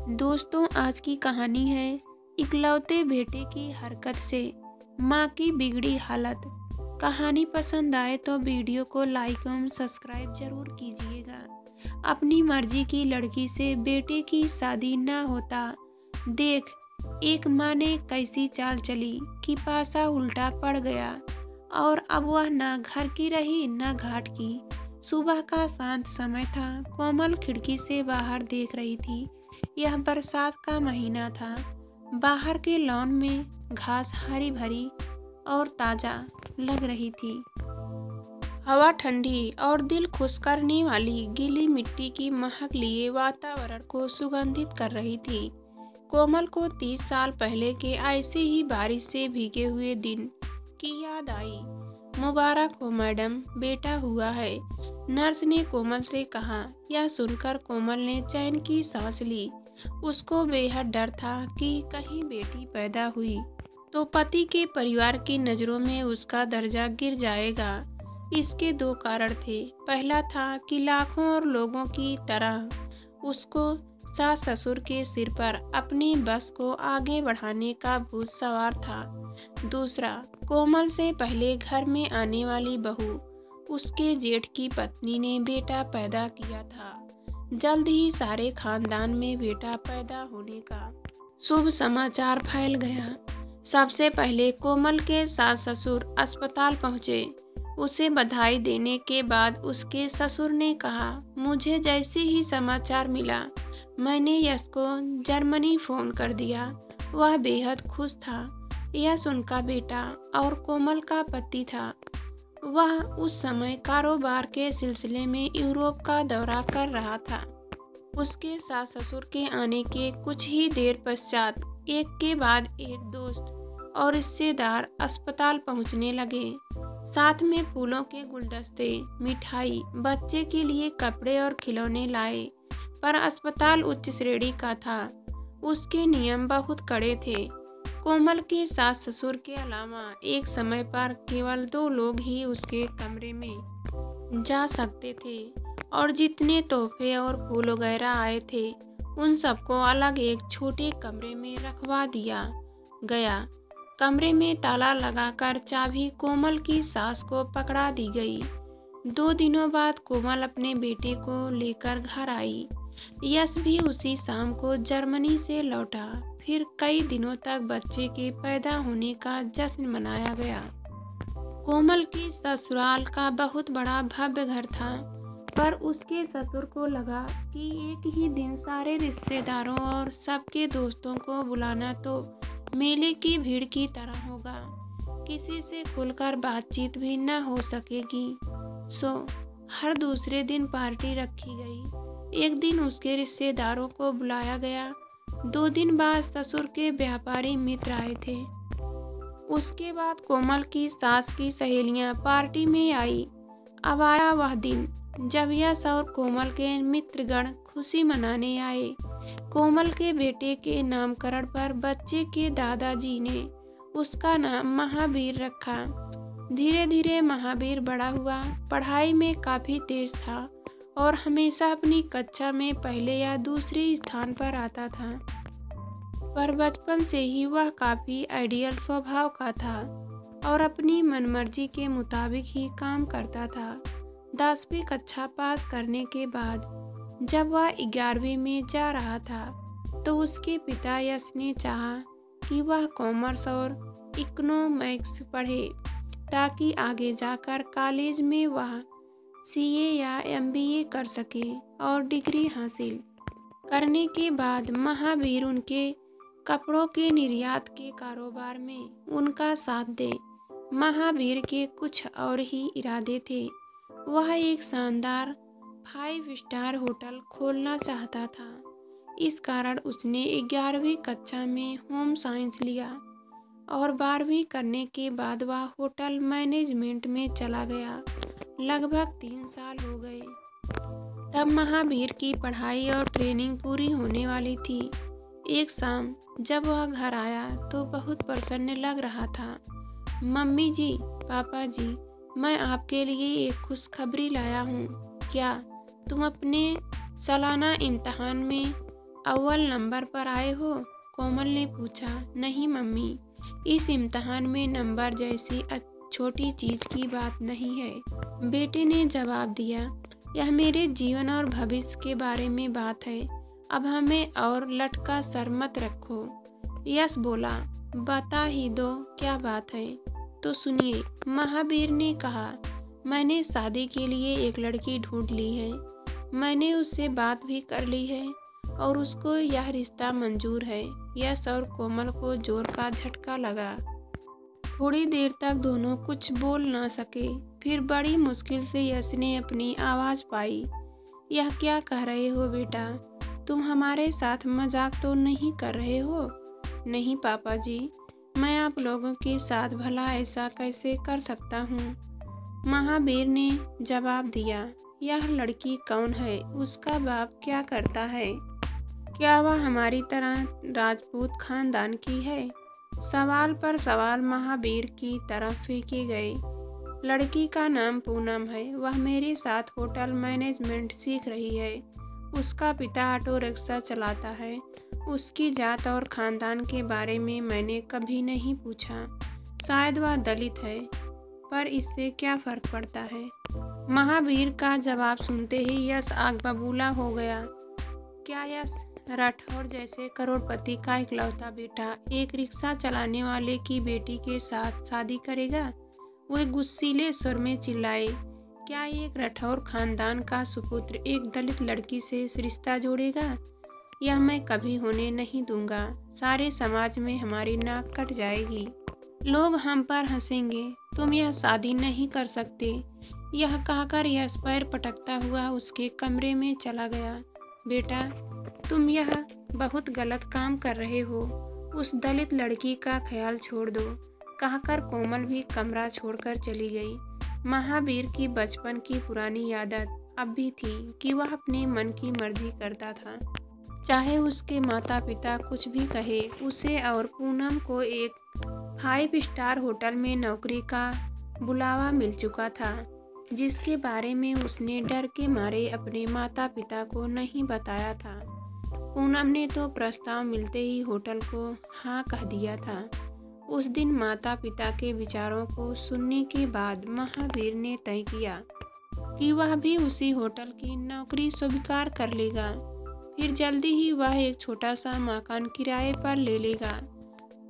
दोस्तों, आज की कहानी है इकलौते बेटे की हरकत से माँ की बिगड़ी हालत। कहानी पसंद आए तो वीडियो को लाइक एवं सब्सक्राइब जरूर कीजिएगा। अपनी मर्जी की लड़की से बेटे की शादी न होता देख एक माँ ने कैसी चाल चली कि पासा उल्टा पड़ गया और अब वह न घर की रही न घाट की। सुबह का शांत समय था। कोमल खिड़की से बाहर देख रही थी। यह बरसात का महीना था। बाहर के लॉन में घास हरी भरी और ताजा लग रही थी। हवा ठंडी और दिल खुश करने वाली गीली मिट्टी की महक लिए वातावरण को सुगंधित कर रही थी। कोमल को 30 साल पहले के ऐसे ही बारिश से भीगे हुए दिन की याद आई। मुबारक हो मैडम, बेटा हुआ है, नर्स ने कोमल से कहा। यह सुनकर कोमल ने चैन की सांस ली। उसको बेहद डर था कि कहीं बेटी पैदा हुई तो पति के परिवार की नज़रों में उसका दर्जा गिर जाएगा। इसके 2 कारण थे। पहला था कि लाखों और लोगों की तरह उसको सास ससुर के सिर पर अपनी बस को आगे बढ़ाने का भूत सवार था। दूसरा, कोमल से पहले घर में आने वाली बहू, उसके जेठ की पत्नी ने बेटा पैदा किया था। जल्द ही सारे खानदान में बेटा पैदा होने का शुभ समाचार फैल गया। सबसे पहले कोमल के सास ससुर अस्पताल पहुंचे। उसे बधाई देने के बाद उसके ससुर ने कहा, मुझे जैसे ही समाचार मिला मैंने यश को जर्मनी फोन कर दिया। वह बेहद खुश था। यह उनका बेटा और कोमल का पति था। वह उस समय कारोबार के सिलसिले में यूरोप का दौरा कर रहा था। उसके सास ससुर के आने के कुछ ही देर पश्चात एक के बाद एक दोस्त और रिश्तेदार अस्पताल पहुंचने लगे। साथ में फूलों के गुलदस्ते, मिठाई, बच्चे के लिए कपड़े और खिलौने लाए। पर अस्पताल उच्च श्रेणी का था। उसके नियम बहुत कड़े थे। कोमल के सास ससुर के अलावा एक समय पर केवल 2 लोग ही उसके कमरे में जा सकते थे और जितने तोहफे और फूल वगैरह आए थे उन सबको अलग एक छोटे कमरे में रखवा दिया गया। कमरे में ताला लगाकर चाबी कोमल की सास को पकड़ा दी गई। 2 दिनों बाद कोमल अपने बेटे को लेकर घर आई। यश भी उसी शाम को जर्मनी से लौटा। फिर कई दिनों तक बच्चे के पैदा होने का जश्न मनाया गया। कोमल की ससुराल का बहुत बड़ा भव्य घर था, पर उसके ससुर को लगा कि एक ही दिन सारे रिश्तेदारों और सबके दोस्तों को बुलाना तो मेले की भीड़ की तरह होगा। किसी से खुलकर बातचीत भी न हो सकेगी। सो हर दूसरे दिन पार्टी रखी गई। एक दिन उसके रिश्तेदारों को बुलाया गया। 2 दिन बाद ससुर के व्यापारी मित्र आए थे। उसके बाद कोमल की सास की सहेलियां पार्टी में आई। अब आया वह दिन जब यश और कोमल के मित्रगण खुशी मनाने आए। कोमल के बेटे के नामकरण पर बच्चे के दादाजी ने उसका नाम महावीर रखा। धीरे धीरे महावीर बड़ा हुआ। पढ़ाई में काफी तेज था और हमेशा अपनी कक्षा में पहले या दूसरे स्थान पर आता था। पर बचपन से ही वह काफी आइडियल स्वभाव का था और अपनी मनमर्जी के मुताबिक ही काम करता था। 10वीं कक्षा पास करने के बाद जब वह 11वीं में जा रहा था तो उसके पिता यश ने चाहा कि वह कॉमर्स और इकोनॉमिक्स पढ़े ताकि आगे जाकर कॉलेज में वह सीए या एमबीए कर सके और डिग्री हासिल करने के बाद महावीर उनके कपड़ों के निर्यात के कारोबार में उनका साथ दे। महावीर के कुछ और ही इरादे थे। वह एक शानदार 5 स्टार होटल खोलना चाहता था। इस कारण उसने 11वीं कक्षा में होम साइंस लिया और 12वीं करने के बाद वह होटल मैनेजमेंट में चला गया। लगभग 3 साल हो गए। तब महावीर की पढ़ाई और ट्रेनिंग पूरी होने वाली थी। एक शाम जब वह घर आया तो बहुत प्रसन्न लग रहा था। मम्मी जी, पापा जी, मैं आपके लिए एक खुशखबरी लाया हूँ। क्या तुम अपने सालाना इम्तिहान में अव्वल नंबर पर आए हो? कोमल ने पूछा। नहीं मम्मी, इस इम्तिहान में नंबर जैसी छोटी चीज़ की बात नहीं है। बेटे ने जवाब दिया। यह मेरे जीवन और भविष्य के बारे में बात है। अब हमें और लटका सर मत रखो। यश बोला। बता ही दो क्या बात है। तो सुनिए, महावीर ने कहा। मैंने शादी के लिए एक लड़की ढूंढ ली है। मैंने उससे बात भी कर ली है और उसको यह रिश्ता मंजूर है। यश और कोमल को जोर का झटका लगा। थोड़ी देर तक दोनों कुछ बोल न सके। फिर बड़ी मुश्किल से यश ने अपनी आवाज़ पाई। यह क्या कह रहे हो बेटा? तुम हमारे साथ मजाक तो नहीं कर रहे हो? नहीं पापा जी, मैं आप लोगों के साथ भला ऐसा कैसे कर सकता हूँ? महावीर ने जवाब दिया। यह लड़की कौन है? उसका बाप क्या करता है? क्या वह हमारी तरह राजपूत खानदान की है? सवाल पर सवाल महावीर की तरफ फेंके गए। लड़की का नाम पूनम है। वह मेरे साथ होटल मैनेजमेंट सीख रही है। उसका पिता ऑटो रिक्शा चलाता है। उसकी जात और खानदान के बारे में मैंने कभी नहीं पूछा। शायद वह दलित है, पर इससे क्या फर्क पड़ता है? महावीर का जवाब सुनते ही यश आग बबूला हो गया। क्या यश राठौर जैसे करोड़पति का इकलौता बेटा एक रिक्शा चलाने वाले की बेटी के साथ शादी करेगा? वो गुस्सीले स्वर में चिल्लाए। क्या एक राठौर खानदान का सुपुत्र एक दलित लड़की से रिश्ता जोड़ेगा? यह मैं कभी होने नहीं दूंगा। सारे समाज में हमारी नाक कट जाएगी। लोग हम पर हंसेंगे। तुम यह शादी नहीं कर सकते। यह कहकर यश पैर पटकता हुआ उसके कमरे में चला गया। बेटा, तुम यह बहुत गलत काम कर रहे हो। उस दलित लड़की का ख्याल छोड़ दो, कहकर कोमल भी कमरा छोड़कर चली गई। महावीर की बचपन की पुरानी आदत अब भी थी कि वह अपने मन की मर्जी करता था। चाहे उसके माता पिता कुछ भी कहे, उसे और पूनम को एक 5 स्टार होटल में नौकरी का बुलावा मिल चुका था, जिसके बारे में उसने डर के मारे अपने माता पिता को नहीं बताया था। पूनम ने तो प्रस्ताव मिलते ही होटल को हाँ कह दिया था। उस दिन माता पिता के विचारों को सुनने के बाद महावीर ने तय किया कि वह भी उसी होटल की नौकरी स्वीकार कर लेगा। फिर जल्दी ही वह एक छोटा सा मकान किराए पर ले लेगा।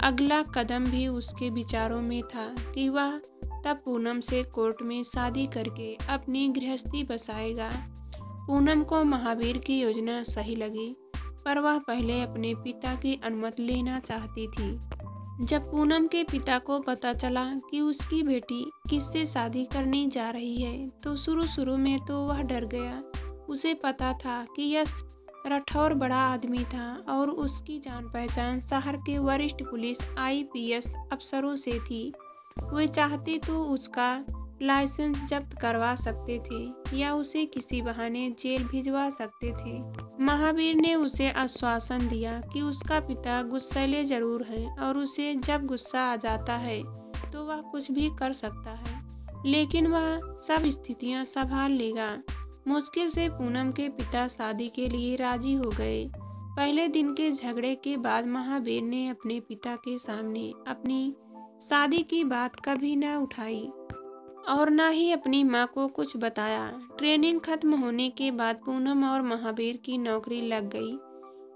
अगला कदम भी उसके विचारों में था कि वह तब पूनम से कोर्ट में शादी करके अपनी गृहस्थी बसाएगा। पूनम को महावीर की योजना सही लगी, पर वह पहले अपने पिता की अनुमति लेना चाहती थी। जब पूनम के पिता को पता चला कि उसकी बेटी किससे शादी करने जा रही है, तो शुरू में तो वह डर गया। उसे पता था कि यश राठौर बड़ा आदमी था और उसकी जान पहचान शहर के वरिष्ठ पुलिस IPS अफसरों से थी। वे चाहते तो उसका लाइसेंस जब्त करवा सकते थे या उसे किसी बहाने जेल भिजवा सकते थे। महावीर ने उसे आश्वासन दिया कि उसका पिता गुस्सैले जरूर है और उसे जब गुस्सा आ जाता है तो वह कुछ भी कर सकता है, लेकिन वह सब स्थितियां संभाल लेगा। मुश्किल से पूनम के पिता शादी के लिए राजी हो गए। पहले दिन के झगड़े के बाद महावीर ने अपने पिता के सामने अपनी शादी की बात कभी न उठाई और न ही अपनी माँ को कुछ बताया। ट्रेनिंग खत्म होने के बाद पूनम और महावीर की नौकरी लग गई।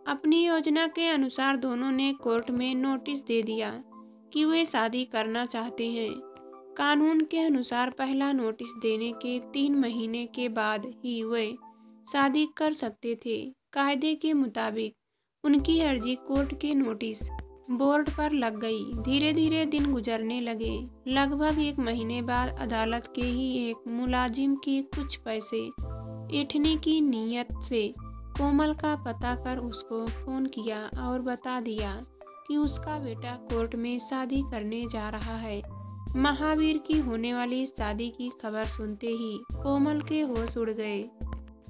अपनी योजना के अनुसार दोनों ने कोर्ट में नोटिस दे दिया कि वे शादी करना चाहते हैं। कानून के अनुसार पहला नोटिस देने के 3 महीने के बाद ही वे शादी कर सकते थे। कायदे के मुताबिक उनकी अर्जी कोर्ट के नोटिस बोर्ड पर लग गई। धीरे धीरे दिन गुजरने लगे। लगभग 1 महीने बाद अदालत के ही एक मुलाजिम की कुछ पैसे ऐंठने की नीयत से कोमल का पता कर उसको फोन किया और बता दिया कि उसका बेटा कोर्ट में शादी करने जा रहा है। महावीर की होने वाली शादी की खबर सुनते ही कोमल के होश उड़ गए।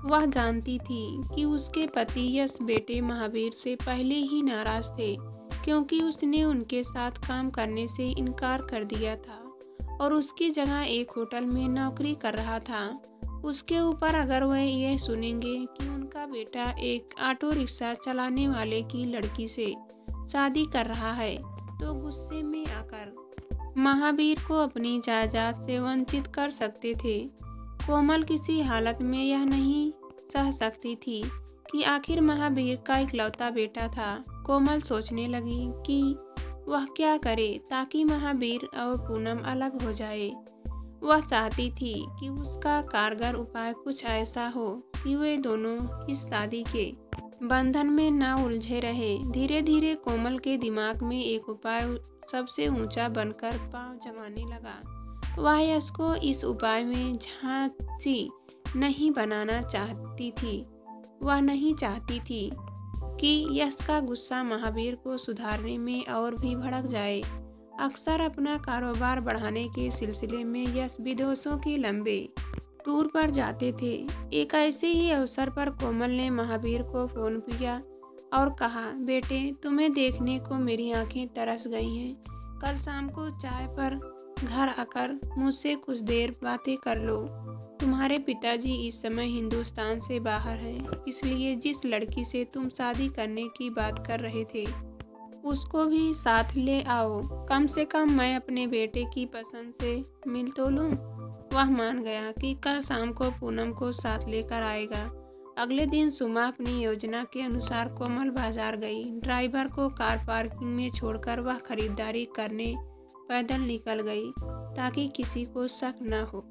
वह जानती थी कि उसके पति यश बेटे महावीर से पहले ही नाराज थे, क्योंकि उसने उनके साथ काम करने से इनकार कर दिया था और उसकी जगह एक होटल में नौकरी कर रहा था। उसके ऊपर अगर वह यह सुनेंगे कि उनका बेटा एक ऑटो रिक्शा चलाने वाले की लड़की से शादी कर रहा है, तो गुस्से में आकर महावीर को अपनी जायदाद से वंचित कर सकते थे। कोमल किसी हालत में यह नहीं सह सकती थी कि आखिर महावीर का इकलौता बेटा था। कोमल सोचने लगी कि वह क्या करे ताकि महावीर और पूनम अलग हो जाए। वह चाहती थी कि उसका कारगर उपाय कुछ ऐसा हो कि वे दोनों इस शादी के बंधन में न उलझे रहे। धीरे धीरे कोमल के दिमाग में एक उपाय सबसे ऊंचा बनकर पांव जमाने लगा। वह यश को इस उपाय में झांसी नहीं बनाना चाहती थी। वह नहीं चाहती थी कि यश का गुस्सा महावीर को सुधारने में और भी भड़क जाए। अक्सर अपना कारोबार बढ़ाने के सिलसिले में यश विदेशों के लंबे टूर पर जाते थे। एक ऐसे ही अवसर पर कोमल ने महावीर को फोन किया और कहा, बेटे तुम्हें देखने को मेरी आंखें तरस गई हैं। कल शाम को चाय पर घर आकर मुझसे कुछ देर बातें कर लो। तुम्हारे पिताजी इस समय हिंदुस्तान से बाहर हैं, इसलिए जिस लड़की से तुम शादी करने की बात कर रहे थे उसको भी साथ ले आओ। कम से कम मैं अपने बेटे की पसंद से मिल तो लूं। वह मान गया कि कल शाम को पूनम को साथ लेकर आएगा। अगले दिन सुमा अपनी योजना के अनुसार कोमल बाजार गई। ड्राइवर को कार पार्किंग में छोड़कर वह खरीदारी करने पैदल निकल गई ताकि किसी को शक न हो।